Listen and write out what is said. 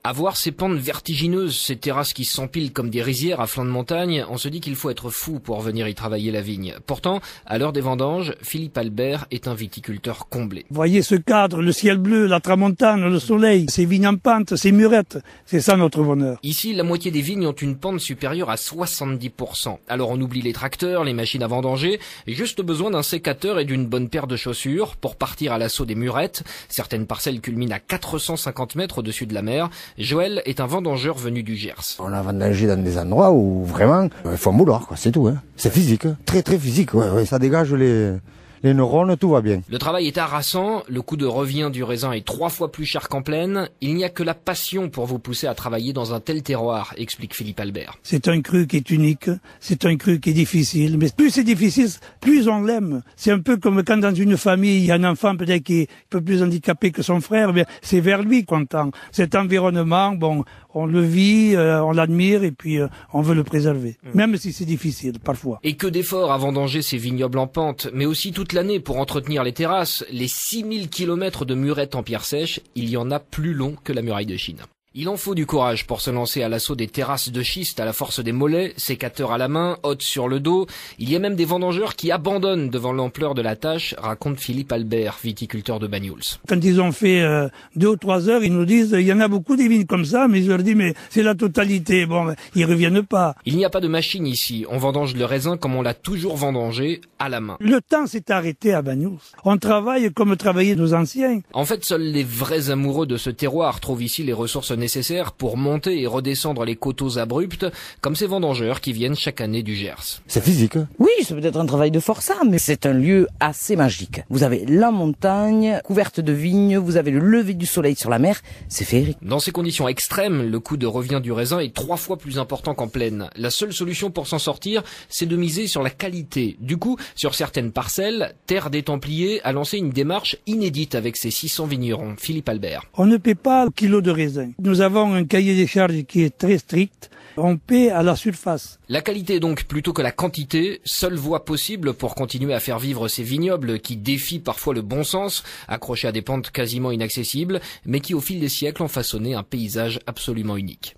À voir ces pentes vertigineuses, ces terrasses qui s'empilent comme des rizières à flanc de montagne, on se dit qu'il faut être fou pour venir y travailler la vigne. Pourtant, à l'heure des vendanges, Philippe Albert est un viticulteur comblé. Voyez ce cadre, le ciel bleu, la tramontane, le soleil, ces vignes en pente, ces murettes, c'est ça notre bonheur. Ici, la moitié des vignes ont une pente supérieure à 70%. Alors on oublie les tracteurs, les machines à vendanger, juste besoin d'un sécateur et d'une bonne paire de chaussures pour partir à l'assaut des murettes. Certaines parcelles culminent à 450 mètres au-dessus de la mer. Joël est un vendangeur venu du Gers. On a vendangé dans des endroits où vraiment, il faut un bouloir, quoi, c'est tout. Hein. C'est physique, très très physique, ouais, ça dégage les neurones, tout va bien. Le travail est harassant, le coût de revient du raisin est 3 fois plus cher qu'en plaine. Il n'y a que la passion pour vous pousser à travailler dans un tel terroir, explique Philippe Albert. C'est un cru qui est unique, c'est un cru qui est difficile, mais plus c'est difficile, plus on l'aime. C'est un peu comme quand dans une famille, il y a un enfant peut-être qui est un peu plus handicapé que son frère, mais c'est vers lui qu'on tend. Cet environnement, bon, on le vit, on l'admire et puis on veut le préserver, même si c'est difficile parfois. Et que d'efforts à vendanger ces vignobles en pente, mais aussi toute l'année pour entretenir les terrasses. Les 6000 km de murettes en pierre sèche, il y en a plus long que la muraille de Chine. Il en faut du courage pour se lancer à l'assaut des terrasses de schiste à la force des mollets, sécateurs à la main, hottes sur le dos. Il y a même des vendangeurs qui abandonnent devant l'ampleur de la tâche, raconte Philippe Albert, viticulteur de Banyuls. Quand ils ont fait 2 ou 3 heures, ils nous disent il y en a beaucoup des vignes comme ça, mais je leur dis mais c'est la totalité. Bon, ils reviennent pas. Il n'y a pas de machine ici. On vendange le raisin comme on l'a toujours vendangé, à la main. Le temps s'est arrêté à Banyuls. On travaille comme travaillaient nos anciens. En fait, seuls les vrais amoureux de ce terroir trouvent ici les ressources nécessaires pour monter et redescendre les coteaux abrupts, comme ces vendangeurs qui viennent chaque année du Gers. C'est physique. Oui, c'est peut-être un travail de forçat, mais c'est un lieu assez magique. Vous avez la montagne, couverte de vignes, vous avez le lever du soleil sur la mer, c'est féerique. Dans ces conditions extrêmes, le coût de revient du raisin est 3 fois plus important qu'en plaine. La seule solution pour s'en sortir, c'est de miser sur la qualité. Du coup, sur certaines parcelles, Terre des Templiers a lancé une démarche inédite avec ses 600 vignerons. Philippe Albert. On ne paie pas au kilo de raisin. Nous avons un cahier des charges qui est très strict. On paie à la surface. La qualité donc plutôt que la quantité, seule voie possible pour continuer à faire vivre ces vignobles qui défient parfois le bon sens, accrochés à des pentes quasiment inaccessibles, mais qui au fil des siècles ont façonné un paysage absolument unique.